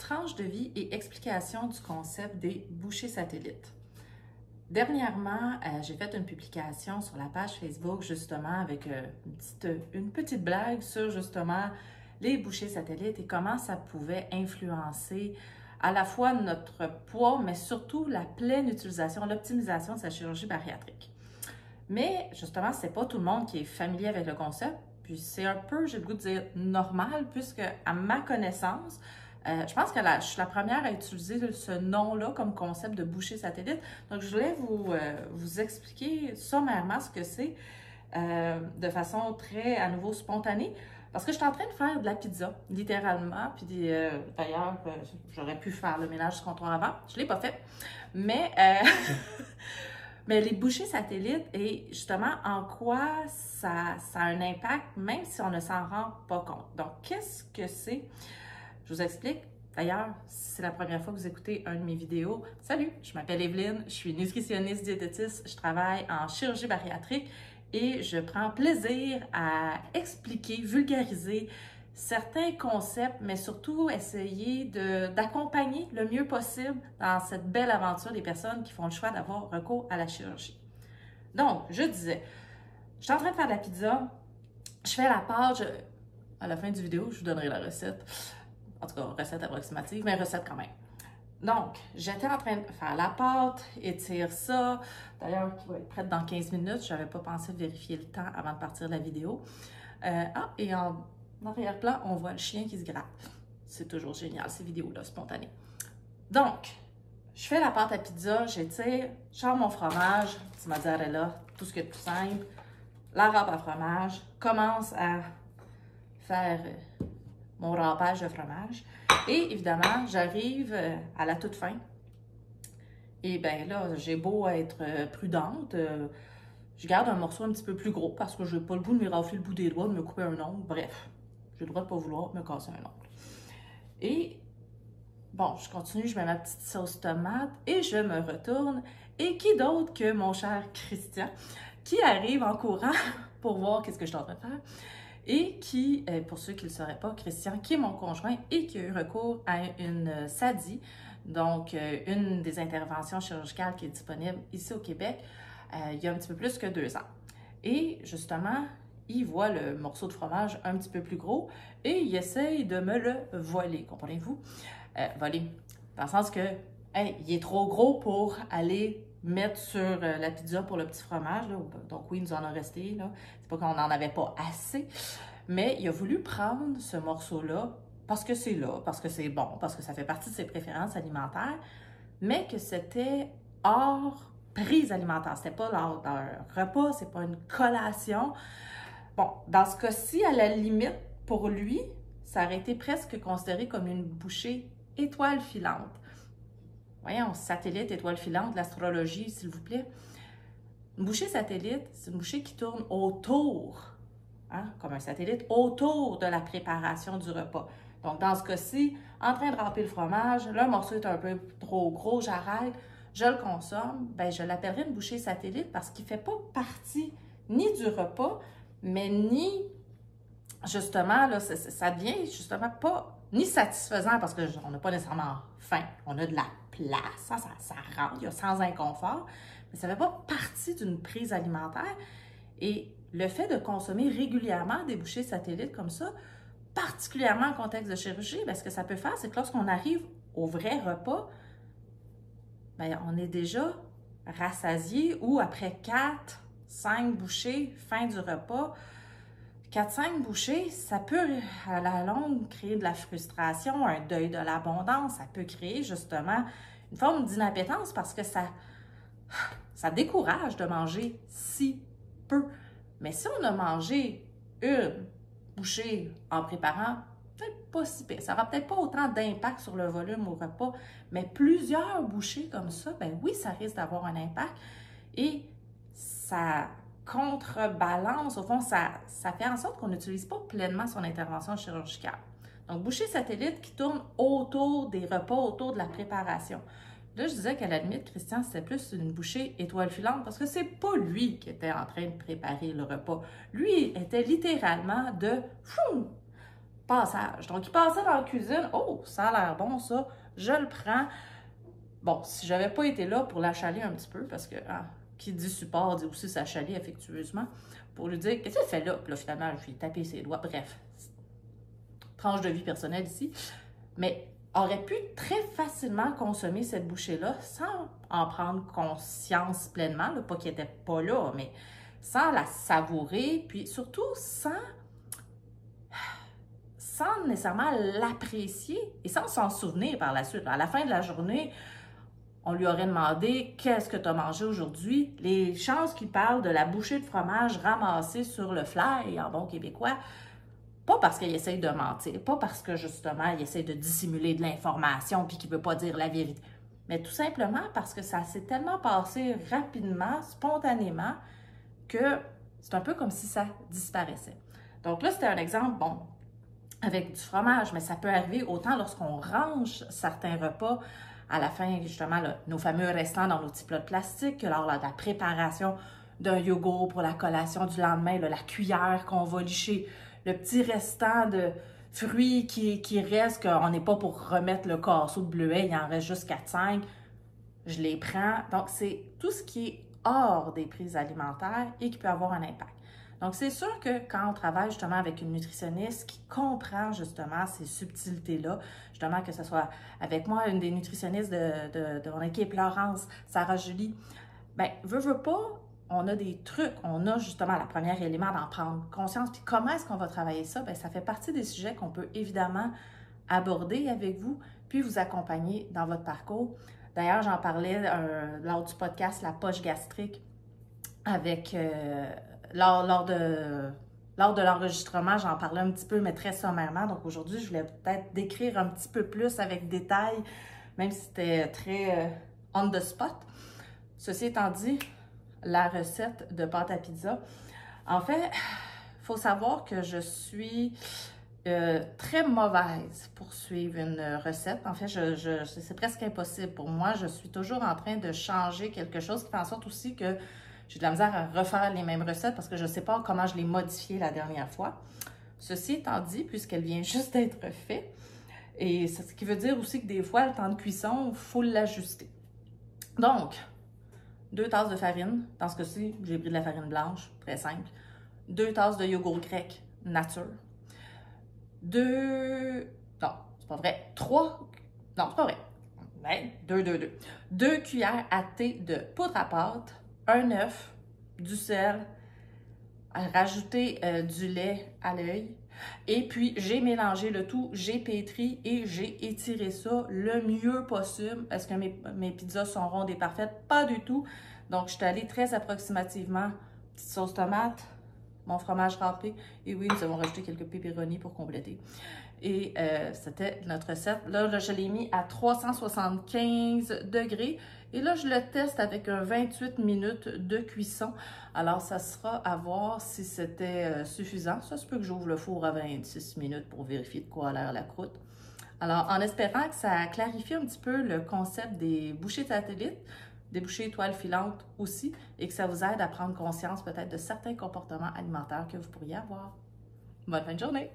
tranche de vie et explication du concept des bouchées satellites. Dernièrement, j'ai fait une publication sur la page Facebook justement avec une petite blague sur justement les bouchées satellites et comment ça pouvait influencer à la fois notre poids, mais surtout la pleine utilisation, l'optimisation de sa chirurgie bariatrique. Mais justement, c'est pas tout le monde qui est familier avec le concept, puis c'est un peu, j'ai le goût de dire, normal, puisque à ma connaissance, je pense que je suis la première à utiliser ce nom-là comme concept de bouchée satellite. Donc, je voulais vous expliquer sommairement ce que c'est de façon très, à nouveau, spontanée. Parce que je suis en train de faire de la pizza, littéralement. Puis d'ailleurs, j'aurais pu faire le ménage du comptoir avant. Je ne l'ai pas fait. Mais, mais les bouchées satellites et justement en quoi ça a un impact, même si on ne s'en rend pas compte. Donc, qu'est-ce que c'est? Je vous explique. D'ailleurs, si c'est la première fois que vous écoutez une de mes vidéos, salut, je m'appelle Evelyne, je suis nutritionniste diététiste, je travaille en chirurgie bariatrique et je prends plaisir à expliquer, vulgariser certains concepts, mais surtout essayer d'accompagner le mieux possible dans cette belle aventure des personnes qui font le choix d'avoir recours à la chirurgie. Donc, je disais, je suis en train de faire de la pizza, je fais la pâte, à la fin du vidéo, je vous donnerai la recette. En tout cas, recette approximative, mais recette quand même. Donc, j'étais en train de faire la pâte, étire ça. D'ailleurs, qui va être prête dans 15 minutes. Je n'avais pas pensé vérifier le temps avant de partir de la vidéo. Et en arrière-plan, on voit le chien qui se gratte. C'est toujours génial, ces vidéos-là, spontanées. Donc, je fais la pâte à pizza, j'étire, je sors mon fromage, du mozzarella, tout ce qui est plus simple. La râpe à fromage, commence à faire mon râpage de fromage. Et évidemment, j'arrive à la toute fin. Et bien là, j'ai beau être prudente, je garde un morceau un petit peu plus gros parce que je n'ai pas le goût de me rafler le bout des doigts, de me couper un ongle. Bref, j'ai le droit de ne pas vouloir me casser un ongle. Et bon, je continue, je mets ma petite sauce tomate et je me retourne. Et qui d'autre que mon cher Christian qui arrive en courant pour voir qu'est-ce que je suis en train de faire. Et qui, pour ceux qui ne le sauraient pas, Christian, qui est mon conjoint et qui a eu recours à une SADI, donc une des interventions chirurgicales qui est disponible ici au Québec, il y a un petit peu plus que 2 ans. Et justement, il voit le morceau de fromage un petit peu plus gros et il essaye de me le voler, comprenez-vous? Voler, dans le sens que, hey, il est trop gros pour aller mettre sur la pizza pour le petit fromage. Là. Donc oui, il nous en a resté. C'est pas qu'on n'en avait pas assez. Mais il a voulu prendre ce morceau-là parce que c'est là, parce que c'est bon, parce que ça fait partie de ses préférences alimentaires, mais que c'était hors prise alimentaire. C'était pas lors d'un repas, c'est pas une collation. Bon, dans ce cas-ci, à la limite, pour lui, ça aurait été presque considéré comme une bouchée étoile filante. Voyons, satellite, étoile filante, l'astrologie, s'il vous plaît. Une bouchée satellite, c'est une bouchée qui tourne autour, hein, comme un satellite, autour de la préparation du repas. Donc, dans ce cas-ci, en train de râper le fromage, le morceau est un peu trop gros, j'arrête, je le consomme, bien, je l'appellerai une bouchée satellite parce qu'il ne fait pas partie ni du repas, mais ni, justement, là, ça devient justement pas ni satisfaisant parce qu'on n'a pas nécessairement faim, on a de la place, ça rentre, il y a sans inconfort, mais ça ne fait pas partie d'une prise alimentaire. Et le fait de consommer régulièrement des bouchées satellites comme ça, particulièrement en contexte de chirurgie, bien, ce que ça peut faire, c'est que lorsqu'on arrive au vrai repas, bien, on est déjà rassasié ou après 4-5 bouchées, fin du repas, 4-5 bouchées, ça peut à la longue créer de la frustration, un deuil de l'abondance, ça peut créer justement une forme d'inappétence parce que ça décourage de manger si peu. Mais si on a mangé une bouchée en préparant, peut-être pas si pire. Ça n'aura peut-être pas autant d'impact sur le volume au repas, mais plusieurs bouchées comme ça, ben oui, ça risque d'avoir un impact et ça contrebalance, au fond, ça fait en sorte qu'on n'utilise pas pleinement son intervention chirurgicale. Donc, bouchée satellite qui tourne autour des repas, autour de la préparation. Là, je disais qu'à la limite, Christian, c'était plus une bouchée étoile filante parce que c'est pas lui qui était en train de préparer le repas. Lui était littéralement de passage. Donc, il passait dans la cuisine. Oh, ça a l'air bon, ça. Je le prends. Bon, si je n'avais pas été là pour l'achaler un petit peu, parce que qui dit support dit aussi s'achaler affectueusement, pour lui dire, qu'est-ce que tu fais là? Puis là, finalement, je lui ai tapé ses doigts. Bref, tranche de vie personnelle ici. Mais aurait pu très facilement consommer cette bouchée-là sans en prendre conscience pleinement, là, pas qu'il n'était pas là, mais sans la savourer, puis surtout sans nécessairement l'apprécier et sans s'en souvenir par la suite. À la fin de la journée, on lui aurait demandé « Qu'est-ce que tu as mangé aujourd'hui? » Les chances qu'il parle de la bouchée de fromage ramassée sur le fly en bon québécois, pas parce qu'il essaye de mentir, pas parce que justement il essaye de dissimuler de l'information puis qu'il ne veut pas dire la vérité, mais tout simplement parce que ça s'est tellement passé rapidement, spontanément, que c'est un peu comme si ça disparaissait. Donc là, c'était un exemple, bon, avec du fromage, mais ça peut arriver autant lorsqu'on range certains repas à la fin, justement, là, nos fameux restants dans nos petits plats de plastique, que lors de la préparation d'un yogourt pour la collation du lendemain, là, la cuillère qu'on va licher, le petit restant de fruits qui reste, qu'on n'est pas pour remettre le casseau de bleuet, il en reste juste 4-5, je les prends. Donc, c'est tout ce qui est hors des prises alimentaires et qui peut avoir un impact. Donc, c'est sûr que quand on travaille justement avec une nutritionniste qui comprend justement ces subtilités-là, justement que ce soit avec moi, une des nutritionnistes de mon équipe, Laurence, Sarah Julie, bien, veut pas, on a des trucs, on a justement le premier élément d'en prendre conscience. Puis comment est-ce qu'on va travailler ça? Bien, ça fait partie des sujets qu'on peut évidemment aborder avec vous, puis vous accompagner dans votre parcours. D'ailleurs, j'en parlais lors du podcast La poche gastrique avec... Lors de l'enregistrement, j'en parlais un petit peu, mais très sommairement. Donc aujourd'hui, je voulais peut-être décrire un petit peu plus avec détail, même si c'était très on the spot. Ceci étant dit, la recette de pâte à pizza. En fait, il faut savoir que je suis très mauvaise pour suivre une recette. En fait, c'est presque impossible pour moi. Je suis toujours en train de changer quelque chose qui fait en sorte aussi que j'ai de la misère à refaire les mêmes recettes parce que je ne sais pas comment je l'ai modifiée la dernière fois. Ceci étant dit, puisqu'elle vient juste d'être faite, et ce qui veut dire aussi que des fois, le temps de cuisson, il faut l'ajuster. Donc, 2 tasses de farine. Dans ce cas-ci, j'ai pris de la farine blanche, très simple. 2 tasses de yogourt grec nature. 2... Non, c'est pas vrai. 3... Non, c'est pas vrai. Ben, 2. 2 cuillères à thé de poudre à pâte, un œuf, du sel, rajouter du lait à l'œil. Et puis, j'ai mélangé le tout, j'ai pétri et j'ai étiré ça le mieux possible. Est-ce que mes pizzas sont rondes et parfaites? Pas du tout. Donc, je suis allée très approximativement. Petite sauce tomate, mon fromage râpé. Et oui, nous avons rajouté quelques pepperoni pour compléter. Et c'était notre recette. Là, je l'ai mis à 375 degrés. Et là, je le teste avec un 28 minutes de cuisson. Alors, ça sera à voir si c'était suffisant. Ça se peut que j'ouvre le four à 26 minutes pour vérifier de quoi a l'air la croûte. Alors, en espérant que ça clarifie un petit peu le concept des bouchées satellites, des bouchées étoiles filantes aussi, et que ça vous aide à prendre conscience peut-être de certains comportements alimentaires que vous pourriez avoir. Bonne fin de journée!